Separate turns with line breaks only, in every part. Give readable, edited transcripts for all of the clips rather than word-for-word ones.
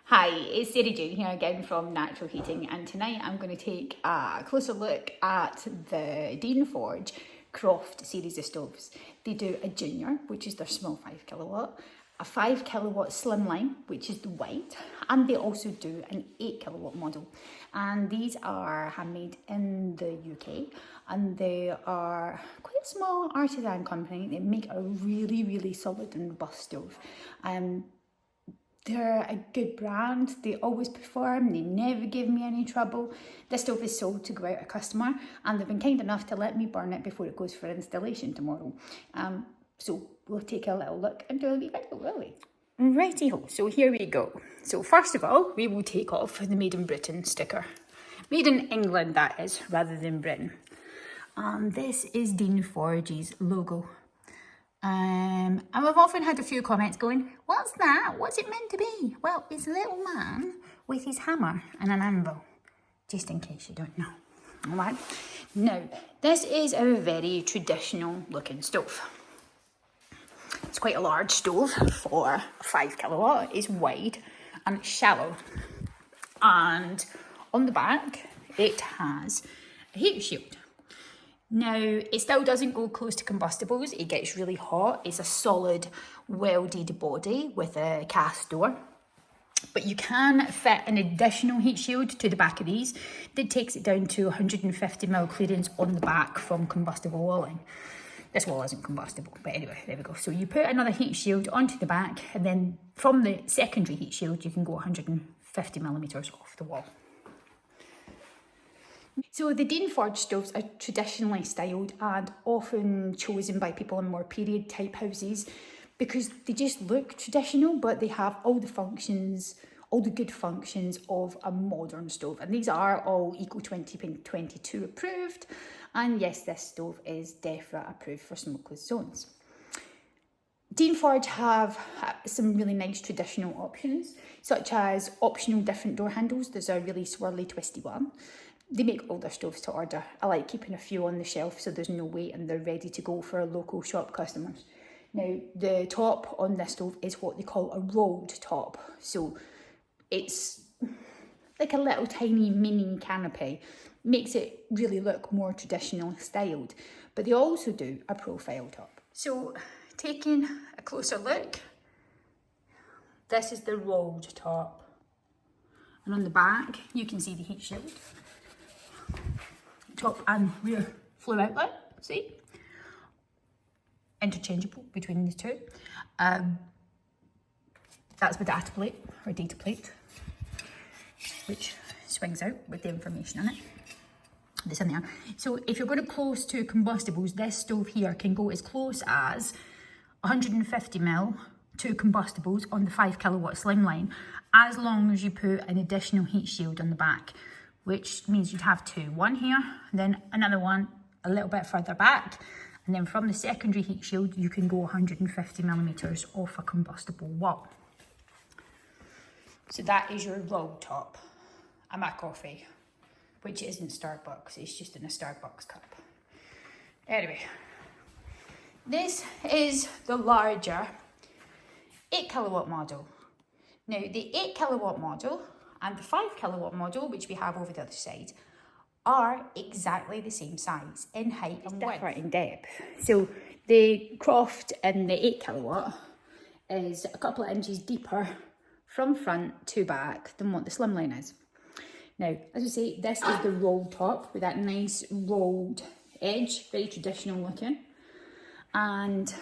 Hi, it's Sarah Jane here again from Natural Heating, and tonight I'm going to take a closer look at the Dean Forge Croft series of stoves. They do a junior, which is their small 5 kilowatt, a 5 kilowatt slimline, which is the white, and they also do an 8 kilowatt model. And these are handmade in the UK, and they are quite a small artisan company. They make a really solid and robust stove. They're a good brand, they always perform, they never give me any trouble. This stove is sold to go out a customer, and they've been kind enough to let me burn it before it goes for installation tomorrow. So we'll take a little look and do a wee video, will we? Righty-ho, so here we go. So first of all, we will take off the Made in Britain sticker. Made in England, that is, rather than Britain. This is Dean Forge's logo. And we've often had a few comments going, what's that? What's it meant to be? Well, it's a little man with his hammer and an anvil, just in case you don't know. All right. Now, this is a very traditional looking stove. It's quite a large stove for 5 kilowatt. It's wide and it's shallow. And on the back, it has a heat shield. Now, it still doesn't go close to combustibles. It gets really hot. It's a solid welded body with a cast door. But you can fit an additional heat shield to the back of these that takes it down to 150mm clearance on the back from combustible walling. This wall isn't combustible, but anyway, there we go. So you put another heat shield onto the back, and then from the secondary heat shield, you can go 150mm off the wall. So the Dean Forge stoves are traditionally styled and often chosen by people in more period type houses because they just look traditional, but they have all the functions, all the good functions of a modern stove. And these are all Eco 2022 approved. And yes, this stove is Defra approved for smokeless zones. Dean Forge have some really nice traditional options, such as optional different door handles. There's a really swirly, twisty one. They make all their stoves to order. I like keeping a few on the shelf so there's no wait and they're ready to go for local shop customers. Now, the top on this stove is what they call a rolled top. So it's like a little tiny mini canopy. Makes it really look more traditional styled. But they also do a profile top. So taking a closer look, this is the rolled top. And on the back, you can see the heat shield. Top and rear flue outlet, see? Interchangeable between the two. That's with data plate or data plate, which swings out with the information on it that's in there. So if you're going to close to combustibles, this stove here can go as close as 150mm to combustibles on the 5 kilowatt slimline, as long as you put an additional heat shield on the back, which means you'd have two. One here, then another one a little bit further back. And then from the secondary heat shield, you can go 150mm off a combustible wall. So that is your roll top. And my coffee, which isn't Starbucks, it's just in a Starbucks cup. Anyway, this is the larger 8 kilowatt model. Now, the 8 kilowatt model and the 5 kilowatt model, which we have over the other side, are exactly the same size in height and width. Different in depth. So the Croft in the 8 kilowatt is a couple of inches deeper from front to back than what the slimline is. Now, as I say, this is the rolled top with that nice rolled edge, very traditional looking. And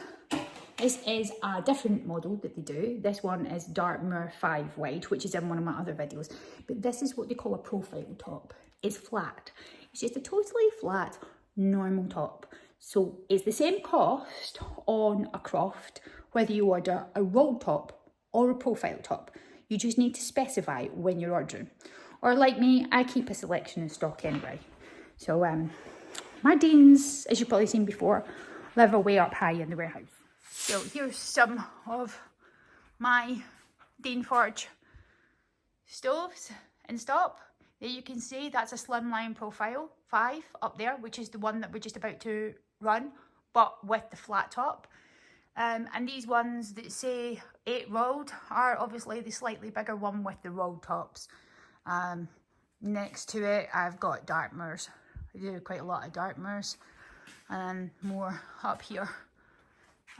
this is a different model that they do. This one is Dartmoor 5 wide, which is in one of my other videos. But this is what they call a profile top. It's flat. It's just a totally flat, normal top. So it's the same cost on a Croft, whether you order a rolled top or a profile top. You just need to specify when you're ordering. Or like me, I keep a selection in stock anyway. So my Deans, as you've probably seen before, live way up high in the warehouse. So here's some of my Dean Forge stoves in stock. There you can see that's a slimline profile 5 up there, which is the one that we're just about to run, but with the flat top. And these ones that say 8 rolled are obviously the slightly bigger one with the rolled tops. Next to it, I've got Dartmoors. I do quite a lot of Dartmoors, and more up here.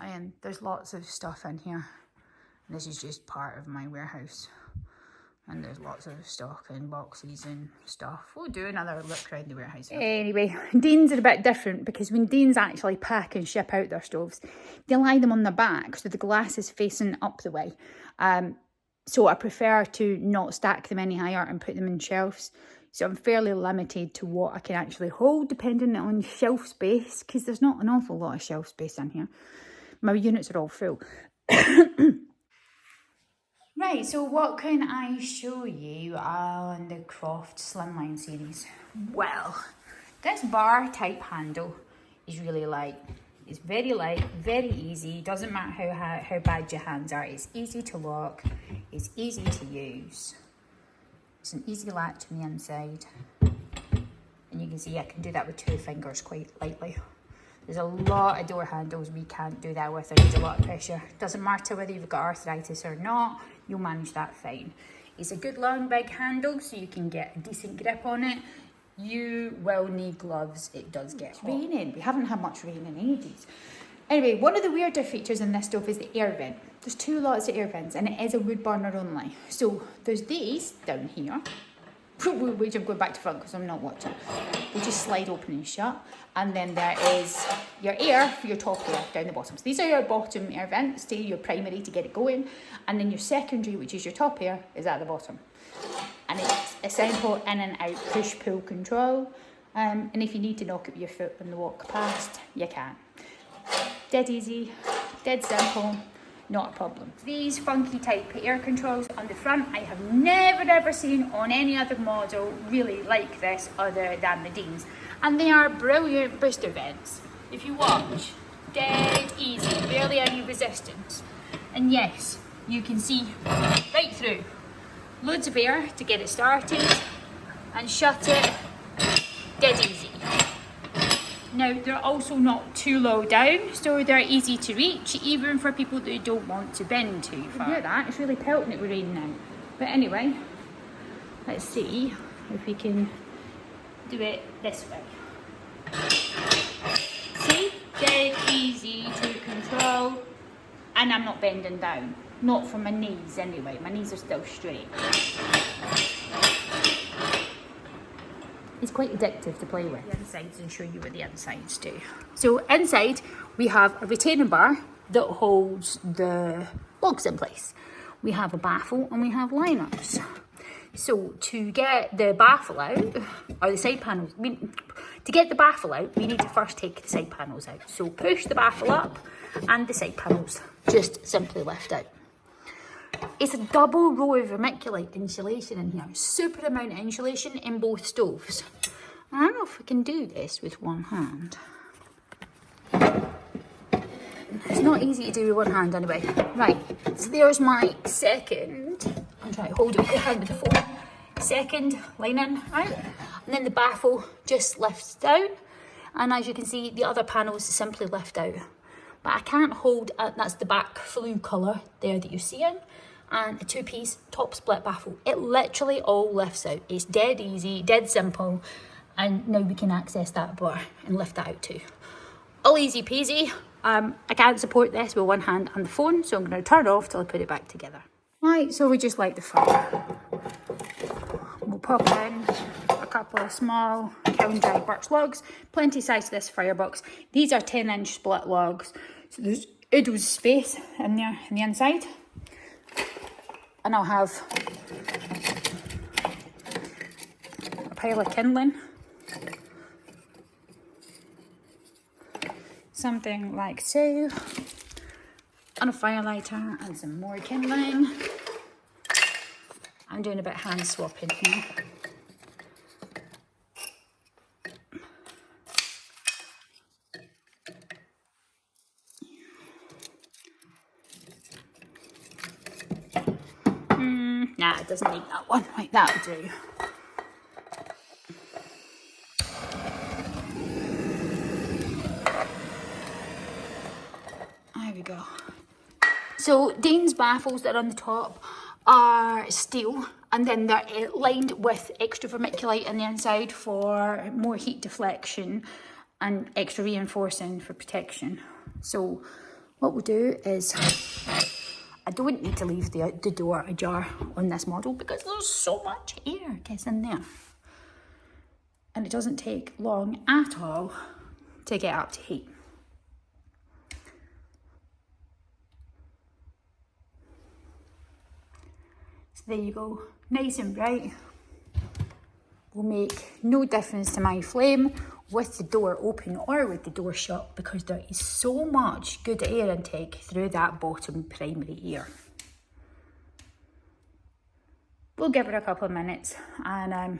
And there's lots of stuff in here. This is just part of my warehouse. And there's lots of stock and boxes and stuff. We'll do another look around the warehouse. Anyway, Deans are a bit different because when Deans actually pack and ship out their stoves, they lie them on their back so the glass is facing up the way. So I prefer to not stack them any higher and put them in shelves. So I'm fairly limited to what I can actually hold depending on shelf space, because there's not an awful lot of shelf space in here. My units are all full. Right, so what can I show you on the Croft Slimline series? Well, this bar type handle is really light. It's very light, very easy. Doesn't matter how bad your hands are. It's easy to lock. It's easy to use. It's an easy latch on the inside. And you can see I can do that with 2 fingers quite lightly. There's a lot of door handles we can't do that with. There needs a lot of pressure. Doesn't matter whether you've got arthritis or not, you'll manage that fine. It's a good long big handle so you can get a decent grip on it. You will need gloves. It does get hot. It's raining. We haven't had much rain in ages. Anyway, one of the weirder features in this stove is the air vent. There's 2 lots of air vents and it is a wood burner only. So there's these down here, which I'm going back to front because I'm not watching. They just slide open and shut. And then there is your air for your top air down the bottom. So these are your bottom air vents, to your primary to get it going. And then your secondary, which is your top air, is at the bottom. And it's a simple in and out push-pull control. And if you need to knock up your foot on the walk past, you can. Dead easy, dead simple, not a problem. These funky type air controls on the front, I have never ever seen on any other model really like this other than the Deans. And they are brilliant booster vents. If you watch, dead easy, barely any resistance. And yes, you can see right through. Loads of air to get it started and shut it, dead easy. Now, they're also not too low down, so they're easy to reach, even for people that don't want to bend too far. You hear that? It's really pelting it with rain now. But anyway, let's see if we can do it this way. See? Dead easy to control. And I'm not bending down. Not from my knees anyway. My knees are still straight. It's quite addictive to play with. The insides and show you what the insides do. So inside we have a retaining bar that holds the logs in place. We have a baffle and we have liners. So to get the baffle out, or the side panels, to get the baffle out, we need to first take the side panels out. So push the baffle up and the side panels just simply lift out. It's a double row of vermiculite insulation in here. Super amount of insulation in both stoves. I don't know if I can do this with one hand. It's not easy to do with one hand anyway. Right, so there's my second. I'm trying to hold it with the hand with the phone. Second lining out. And then the baffle just lifts down. And as you can see, the other panels simply lift out. But I can't hold, that's the back flue colour there that you're seeing. And a 2-piece top split baffle. It literally all lifts out. It's dead easy, dead simple. And now we can access that bar and lift that out too. All easy peasy. I can't support this with one hand on the phone, so I'm going to turn it off till I put it back together. Right, so we just light the fire. We'll pop in a couple of small kiln dry birch logs. Plenty size to this firebox. These are 10-inch split logs. So there's oodles space in there on the inside. And I'll have a pile of kindling. Something like so. And a fire lighter and some more kindling. I'm doing a bit of hand swapping here. Nah, it doesn't need that one. Right, that'll do. There we go. So Dane's baffles that are on the top are steel, and then they're lined with extra vermiculite on the inside for more heat deflection and extra reinforcing for protection. So what we'll do is, I don't need to leave the door ajar on this model because there's so much air gets in there. And it doesn't take long at all to get up to heat. So there you go, nice and bright. Will make no difference to my flame with the door open or with the door shut because there is so much good air intake through that bottom primary ear. We'll give it a couple of minutes and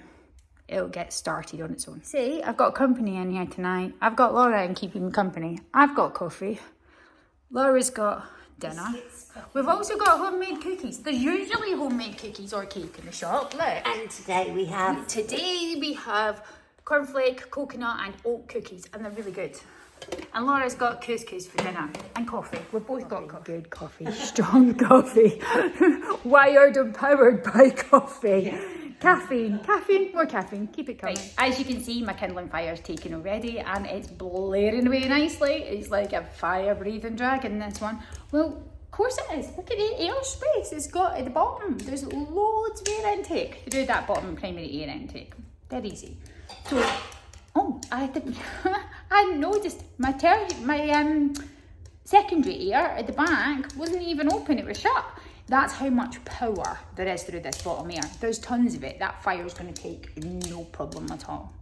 it'll get started on its own. See, I've got company in here tonight. I've got Laura in keeping company. I've got coffee. Laura's got dinner. We've also got homemade cookies. There's usually homemade cookies or cake in the shop, look.
And today we have
cornflake, coconut and oat cookies, and they're really good. And Laura's got couscous for dinner and coffee. We've both got good coffee, strong coffee, wired and powered by coffee. Yeah. Caffeine, more caffeine, keep it coming. Right. As you can see, my kindling fire's taken already and it's blaring away nicely. It's like a fire-breathing dragon, this one. Well, of course it is. Look at the airspace it's got at the bottom. There's loads of air intake through that bottom primary air intake. Dead easy. So, oh, I hadn't noticed my secondary air at the back wasn't even open, it was shut. That's how much power there is through this bottom air. There's tons of it. That fire's going to take no problem at all.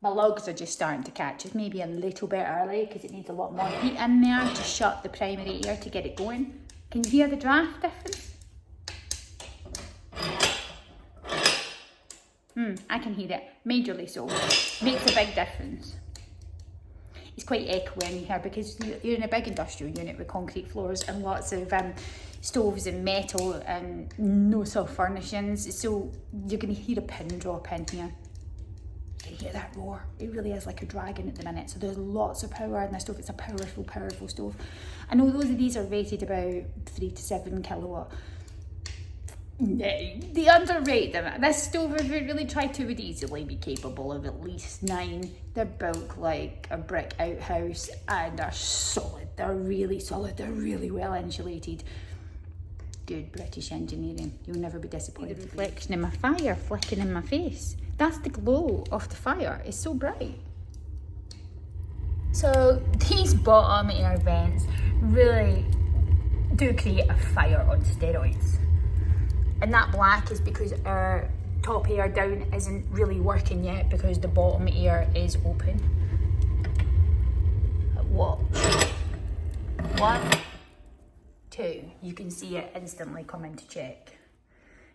My logs are just starting to catch. It's maybe a little bit early because it needs a lot more heat in there to shut the primary air to get it going. Can you hear the draft difference? I can hear it, majorly so. Makes a big difference. It's quite echoey in here because you're in a big industrial unit with concrete floors and lots of stoves and metal and no soft furnishings. So you're going to hear a pin drop in here. You can hear that roar. It really is like a dragon at the minute. So there's lots of power in this stove. It's a powerful, powerful stove. I know those of these are rated about 3 to 7 kilowatt. They underrate them. This stove, if it really tried to, would easily be capable of at least 9. They're built like a brick outhouse and they're solid. They're really solid. They're really well insulated. Good British engineering. You'll never be disappointed. The reflection of my fire flicking in my face. That's the glow of the fire. It's so bright. So these bottom air vents really do create a fire on steroids. And that black is because our top air down isn't really working yet because the bottom air is open. Watch. 1, 2. You can see it instantly come into check.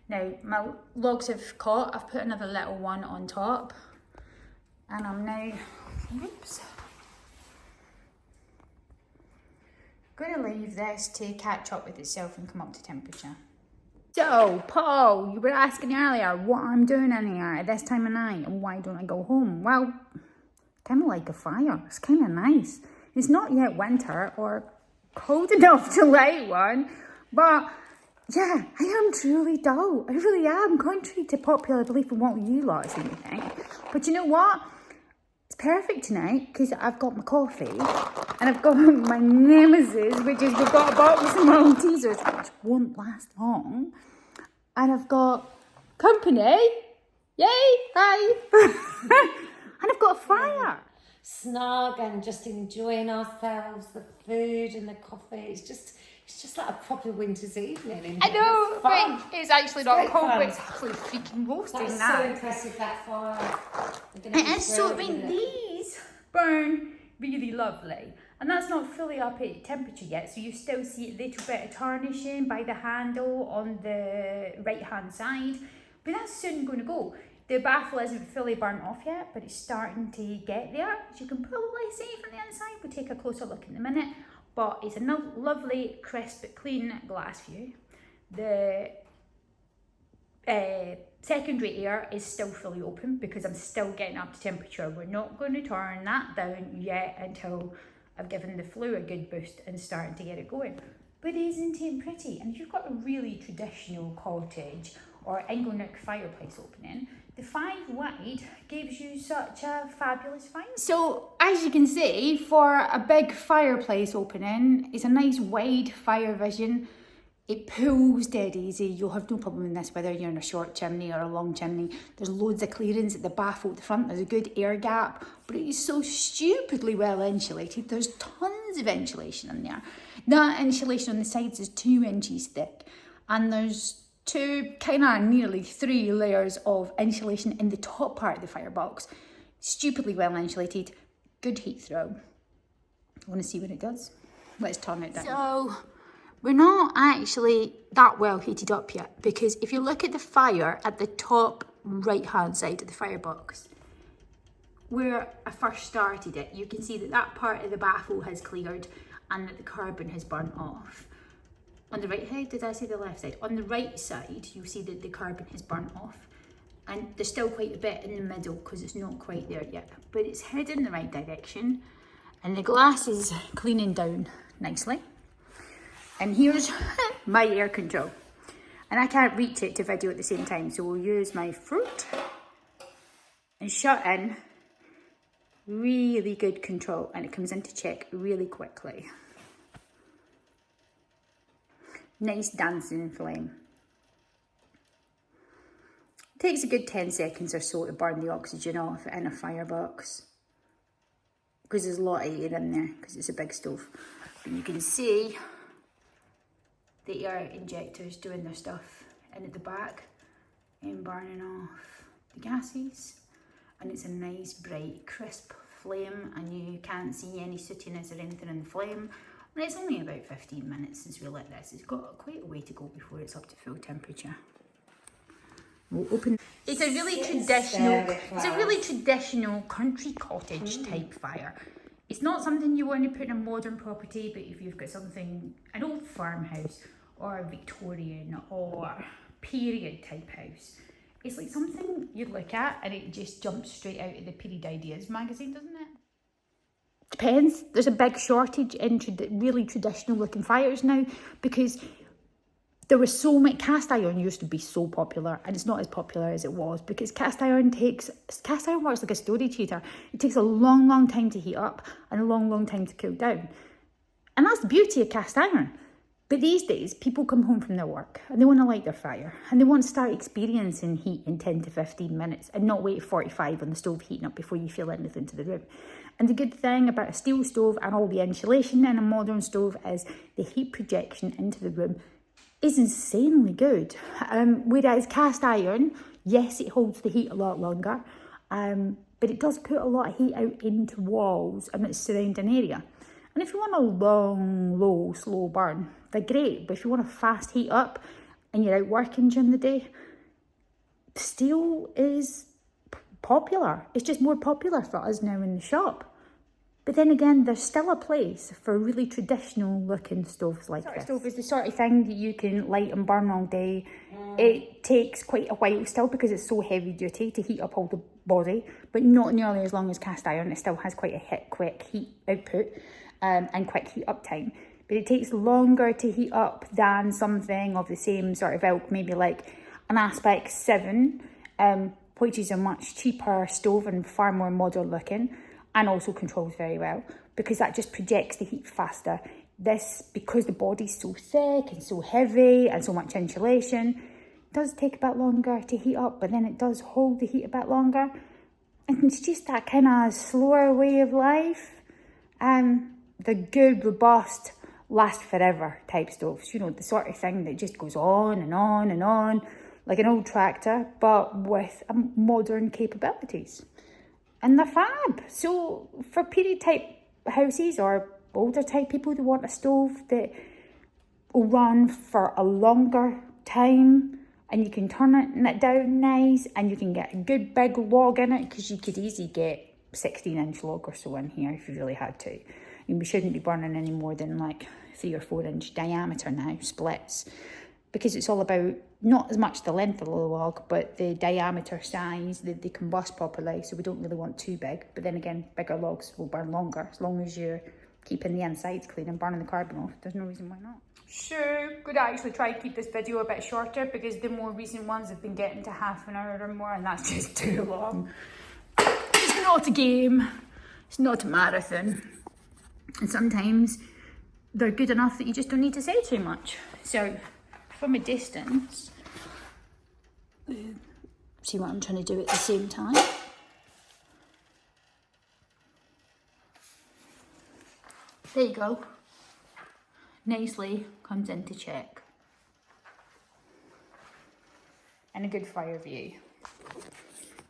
Now, my logs have caught. I've put another little one on top. And I'm now, going to leave this to catch up with itself and come up to temperature. So, Paul, you were asking earlier what I'm doing in here at this time of night and why don't I go home? Well, kind of like a fire. It's kind of nice. It's not yet winter or cold enough to light one, but yeah, I am truly dull. I really am, contrary to popular belief and what you lot seem to think. But you know what? It's perfect tonight because I've got my coffee and I've got my nemesis, which is we've got a box of Maltesers, which won't last long. And I've got company. Yay! Hi! And I've got a fire.
Snug and just enjoying ourselves, the food and the coffee. It's just like a proper winter's evening.
I know, but it's actually not cold, but it's absolutely freaking roasting.
That's
now.
So impressive, that fire.
It is so, I mean, these burn really lovely. And that's not fully up at temperature yet, so you still see a little bit of tarnishing by the handle on the right-hand side. But that's soon going to go. The baffle isn't fully burnt off yet, but it's starting to get there. As you can probably see from the inside, we'll take a closer look in a minute. But it's a lovely, crisp, clean glass view. The secondary air is still fully open because I'm still getting up to temperature. We're not going to turn that down yet until I've given the flue a good boost and starting to get it going. But isn't it pretty? And if you've got a really traditional cottage or inglenook fireplace opening, the 5 wide gives you such a fabulous fire. So as you can see, for a big fireplace opening, it's a nice wide fire vision. It pulls dead easy. You'll have no problem in this whether you're in a short chimney or a long chimney. There's loads of clearance at the baffle at the front. There's a good air gap, but it is so stupidly well insulated. There's tons of insulation in there. That insulation on the sides is 2 inches thick, and there's 2, kind of nearly 3 layers of insulation in the top part of the firebox. Stupidly well insulated, good heat throw. Want to see what it does? Let's turn it down. So we're not actually that well heated up yet, because if you look at the fire at the top right hand side of the firebox, where I first started it, you can see that that part of the baffle has cleared and that the carbon has burnt off. On the right side, did I say the left side? On the right side, you'll see that the carbon has burnt off, and there's still quite a bit in the middle because it's not quite there yet, but it's heading in the right direction, and the glass is cleaning down nicely. And here's my air control. And I can't reach it to video at the same time, so we'll use my fruit and shut in. Really good control, and it comes into check really quickly. Nice dancing flame. It takes a good 10 seconds or so to burn the oxygen off in a firebox, because there's a lot of air in there because it's a big stove. But you can see the air injectors doing their stuff in at the back and burning off the gases, and it's a nice bright crisp flame, and you can't see any sootiness or anything in the flame. And it's only about 15 minutes since we lit this. It's got quite a way to go before it's up to full temperature. We'll open. It's a really traditional country cottage type fire. It's not something you want to put in a modern property, but if you've got something, an old farmhouse or a Victorian or period type house, it's like something you'd look at and it just jumps straight out of the Period Ideas magazine, doesn't it? Depends. There's a big shortage in really traditional looking fires now, because there was so much. Cast iron used to be so popular, and it's not as popular as it was because cast iron works like a storage heater. It takes a long time to heat up and a long time to cool down, and that's the beauty of cast iron. But these days, people come home from their work and they want to light their fire, and they want to start experiencing heat in 10 to 15 minutes and not wait 45 on the stove heating up before you feel anything to the room. And the good thing about a steel stove and all the insulation in a modern stove is the heat projection into the room is insanely good. Whereas cast iron, yes, it holds the heat a lot longer, but it does put a lot of heat out into walls and its surrounding area. And if you want a long, low, slow burn, they're great. But if you want a fast heat up and you're out working during the day, steel is popular. It's just more popular for us now in the shop. But then again, there's still a place for really traditional looking stoves like this. Stove is the sort of thing that you can light and burn all day. It takes quite a while still because it's so heavy duty to heat up all the body, but not nearly as long as cast iron. It still has quite a quick heat output and quick heat up time. But it takes longer to heat up than something of the same sort of ilk, maybe like an Aspect 7, which is a much cheaper stove and far more modern looking, and also controls very well because that just projects the heat faster. This, because the body's so thick and so heavy and so much insulation, does take a bit longer to heat up, but then it does hold the heat a bit longer. And it's just that kind of slower way of life. The good, robust, last forever type stoves, you know, the sort of thing that just goes on and on and on, like an old tractor, but with modern capabilities. And they're fab. So for period type houses or older type people that want a stove that will run for a longer time, and you can turn it down nice, and you can get a good big log in it, because you could easily get 16-inch log or so in here if you really had to. And we shouldn't be burning any more than like 3 or 4 inch diameter now, splits. because it's all about not as much the length of the log, but the diameter, size, that they combust properly. So we don't really want too big. But then again, bigger logs will burn longer, as long as you're keeping the insides clean and burning the carbon off. There's no reason why not. So, could actually try and keep this video a bit shorter, because the more recent ones have been getting to half an hour or more, and that's just too long. It's not a game. It's not a marathon. And sometimes they're good enough that you just don't need to say too much. So, from a distance, see what I'm trying to do at the same time. There you go. Nicely comes into check. And a good fire view.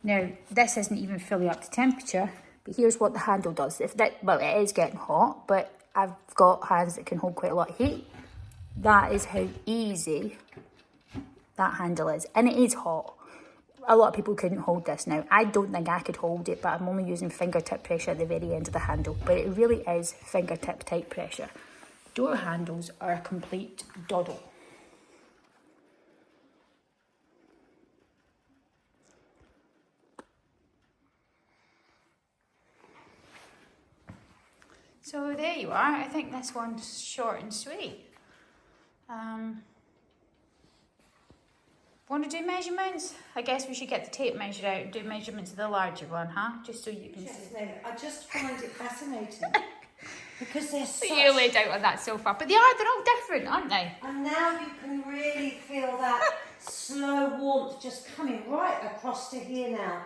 Now, this isn't even fully up to temperature, but here's what the handle does. Well, it is getting hot, but I've got hands that can hold quite a lot of heat. That is how easy that handle is. And it is hot. A lot of people couldn't hold this now. I don't think I could hold it, but I'm only using fingertip pressure at the very end of the handle. But it really is fingertip type pressure. Door handles are a complete doddle. So there you are. I think this one's short and sweet. Want to do measurements? I guess we should get the tape measured out and do measurements of the larger one, huh? Just so you can see.
I just find it fascinating because they're
So you're laid out on that sofa, but they're all different, aren't they?
And now you can really feel that slow warmth just coming right across to here now.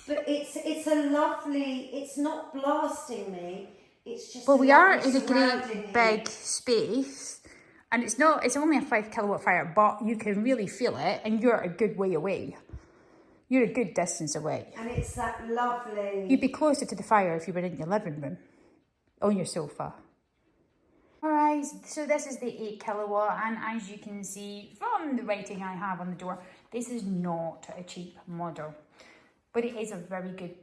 But it's a lovely. It's not blasting me. It's just.
Well, we are in a great big space. And it's only a 5 kilowatt fire, but you can really feel it, and you're a good way away. You're a good distance away.
And it's that lovely.
You'd be closer to the fire if you were in your living room, on your sofa. All right, so this is the 8 kilowatt, and as you can see from the writing I have on the door, this is not a cheap model, but it is a very good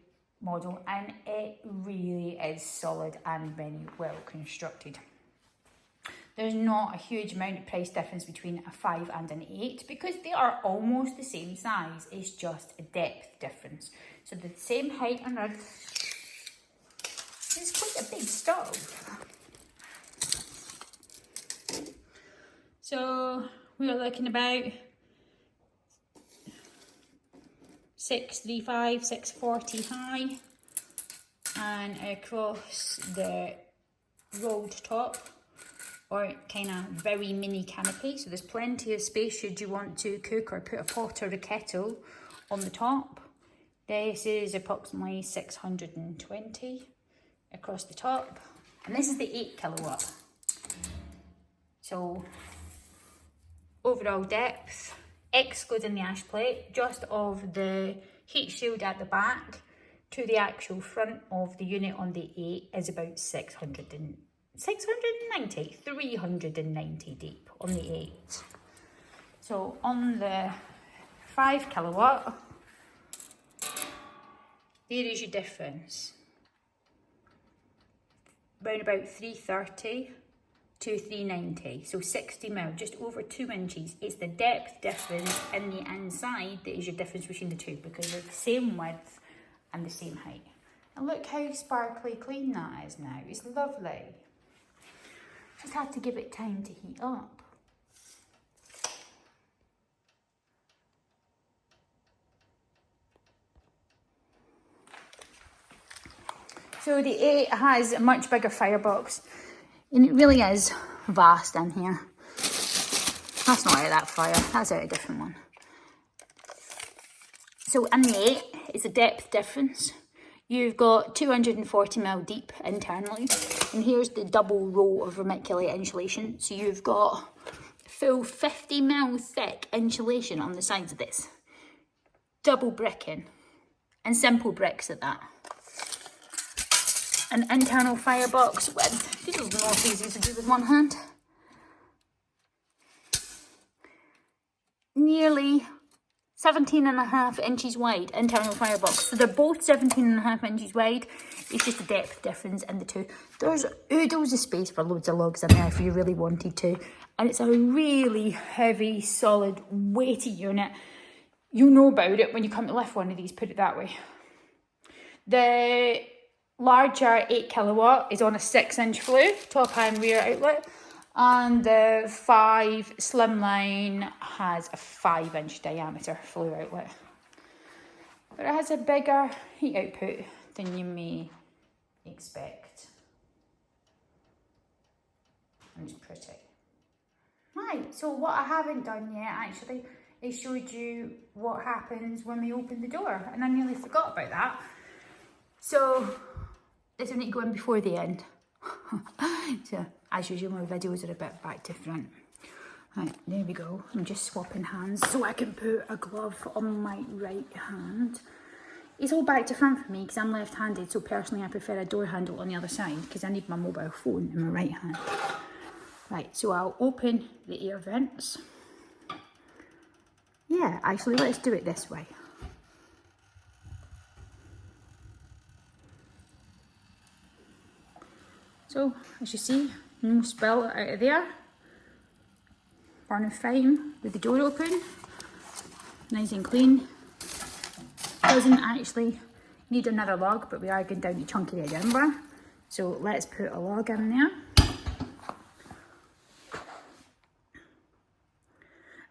model, and it really is solid and very well constructed. There's not a huge amount of price difference between a 5 and an 8 because they are almost the same size. It's just a depth difference. So the same height on earth. It's quite a big stove. So we are looking about 635, 640 high, and across the rolled top, or kind of very mini canopy. So there's plenty of space should you want to cook or put a pot or a kettle on the top. This is approximately 620 across the top. And this is the 8 kilowatt. So overall depth, excluding the ash plate, just of the heat shield at the back to the actual front of the unit on the 8 is about 390 deep on the 8. So on the 5 kilowatt, there is your difference. Round about 330 to 390, so 60 mil, just over 2 inches. It's the depth difference in the inside that is your difference between the two, because they're the same width and the same height. And look how sparkly clean that is now. It's lovely. Just had to give it time to heat up. So the 8 has a much bigger firebox, and it really is vast in here. That's not out of that fire, that's out of a different one. So in the 8, it's a depth difference. You've got 240 mil deep internally, and here's the double row of vermiculite insulation. So you've got full 50 mil thick insulation on the sides of this. Double bricking, and simple bricks at that. An internal firebox with, this is not easy to do with one hand, nearly 17.5 inches wide, internal firebox. So they're both 17.5 inches wide. It's just a depth difference in the two. There's oodles of space for loads of logs in there if you really wanted to. And it's a really heavy, solid, weighty unit. You'll know about it when you come to lift one of these, put it that way. The larger 8 kilowatt is on a 6-inch flue, top and rear outlet. And the 5 Slimline has a 5-inch diameter flue outlet. But it has a bigger heat output than you may expect. And it's pretty. Right, so what I haven't done yet actually is showed you what happens when we open the door. And I nearly forgot about that. So this will need to go in before the end. So as usual, my videos are a bit back to front. Right, there we go. I'm just swapping hands so I can put a glove on my right hand. It's all back to front for me because I'm left-handed, so personally I prefer a door handle on the other side because I need my mobile phone in my right hand. Right, so I'll open the air vents. Yeah, actually let's do it this way. So, as you see, no spill out of there. Burning fine with the door open. Nice and clean. Doesn't actually need another log, but we are going down to chunky Edinburgh. So let's put a log in there.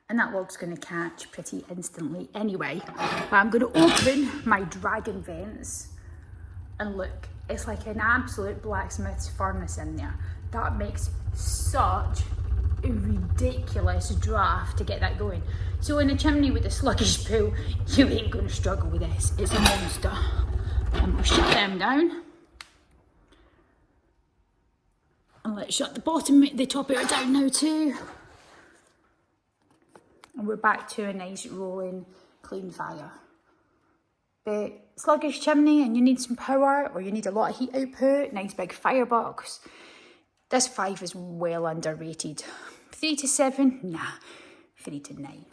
And that log's going to catch pretty instantly anyway. But I'm going to open my dragon vents and look. It's like an absolute blacksmith's furnace in there. That makes such a ridiculous draft to get that going. So in a chimney with a sluggish pool, you ain't going to struggle with this. It's a monster. And we'll shut them down. And let's shut the top of it down now too. And we're back to a nice rolling clean fire. But sluggish chimney and you need some power or you need a lot of heat output, nice big firebox. This 5 is well underrated. 3 to 7, nah, 3 to 9.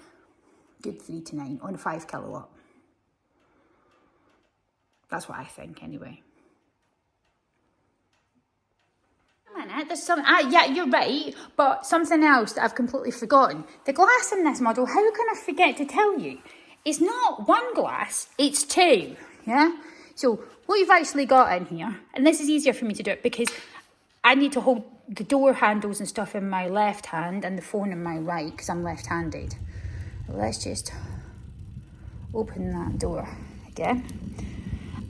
Good 3 to 9 on a 5 kilowatt. That's what I think anyway. A minute, there's some, yeah, you're right, but something else that I've completely forgotten. The glass in this model, how can I forget to tell you? It's not 1 glass, it's 2, yeah? So what you've actually got in here, and this is easier for me to do it because I need to hold the door handles and stuff in my left hand and the phone in my right because I'm left-handed. Let's just open that door again.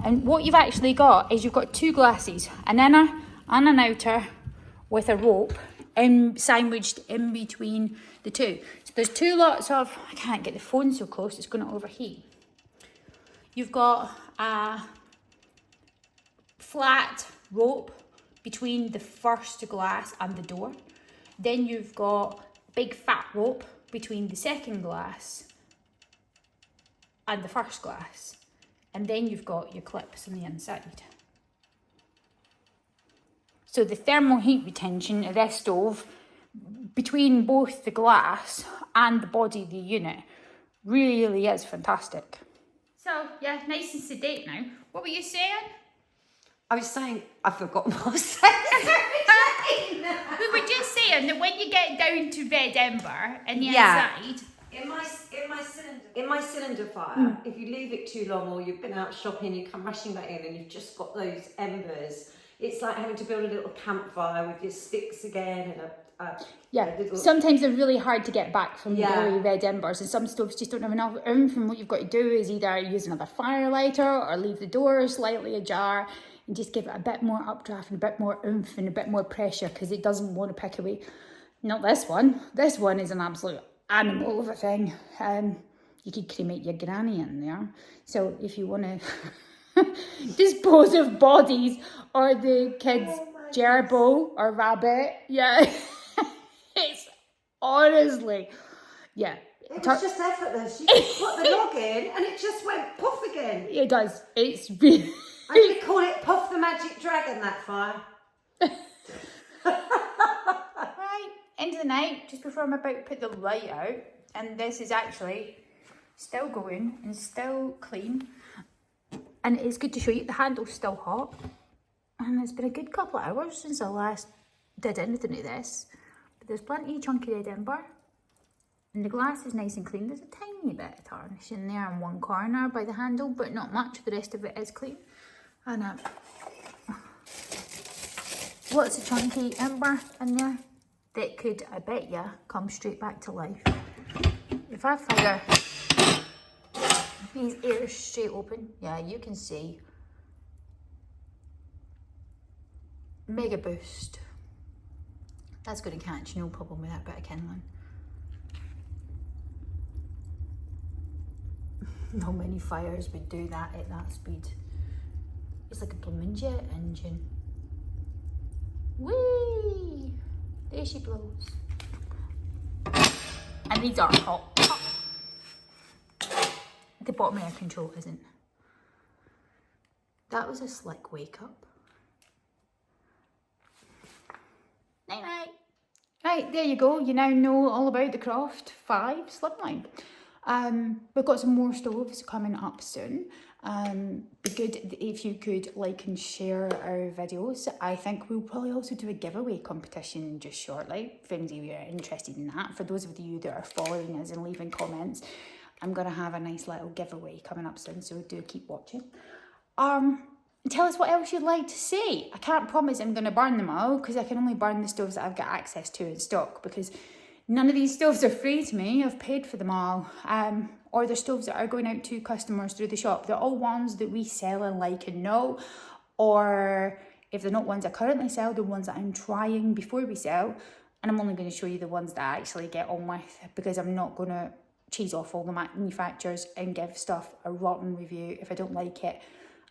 And what you've actually got is you've got 2 glasses, an inner and an outer with a rope sandwiched in between the two. So there's 2 lots of, I can't get the phone so close, it's going to overheat. You've got a flat rope between the first glass and the door. Then you've got big fat rope between the second glass and the first glass. And then you've got your clips on the inside. So the thermal heat retention of this stove between both the glass and the body of the unit really is fantastic. So yeah, nice and sedate now. What were you saying?
I was saying, I've forgotten what I was saying.
We were just saying that when you get down to Red Ember and the inside,
in my cylinder fire, if you leave it too long or you've been out shopping, you come rushing back in and you've just got those embers. It's like having to build a little campfire with your sticks again and
sometimes they're really hard to get back from the glowy red embers, and some stoves just don't have enough oomph, and what you've got to do is either use another fire lighter or leave the door slightly ajar and just give it a bit more updraft and a bit more oomph and a bit more pressure because it doesn't want to pick away. Not this one. This one is an absolute animal of a thing. You could cremate your granny in there. So if you want to dispose of bodies or the kids' gerbil or rabbit, it's honestly,
it was just effortless. You just put the log in and it just went puff again.
It does. It's really...
I could call it Puff the Magic Dragon, that fire.
Right, end of the night, just before I'm about to put the light out, and this is actually still going and still clean. And it's good to show you, the handle's still hot. And it's been a good couple of hours since I last did anything to this. But there's plenty of chunky red ember. And the glass is nice and clean. There's a tiny bit of tarnish in there in one corner by the handle, but not much. The rest of it is clean. And lots of chunky ember in there that could, I bet ya, come straight back to life. If I fire these ears straight open, yeah, you can see mega boost. That's going to catch, no problem with that bit of kindling. Not many fires would do that at that speed. It's like a blooming jet engine. Whee! There she blows. And these are hot. The bottom air control isn't. That was a slick wake up. Night night. Right, there you go. You now know all about the Croft 5 Slimline. We've got some more stoves coming up soon. Be good if you could like and share our videos. I think we'll probably also do a giveaway competition just shortly. For any of you are interested in that. For those of you that are following us and leaving comments, I'm going to have a nice little giveaway coming up soon, so do keep watching. Tell us what else you'd like to see. I can't promise I'm going to burn them all, because I can only burn the stoves that I've got access to in stock, because none of these stoves are free to me. I've paid for them all. Or they're stoves that are going out to customers through the shop. They're all ones that we sell and like and know. Or if they're not ones I currently sell, they're ones that I'm trying before we sell. And I'm only going to show you the ones that I actually get on with, because I'm not going to cheese off all the manufacturers and give stuff a rotten review if I don't like it.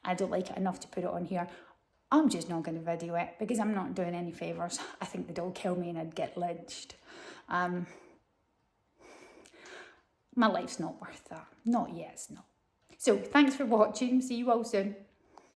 I don't like it enough to put it on here. I'm just not going to video it, because I'm not doing any favours. I think they'd all kill me and I'd get lynched. My life's not worth that. Not yet, it's not. So thanks for watching. See you all soon.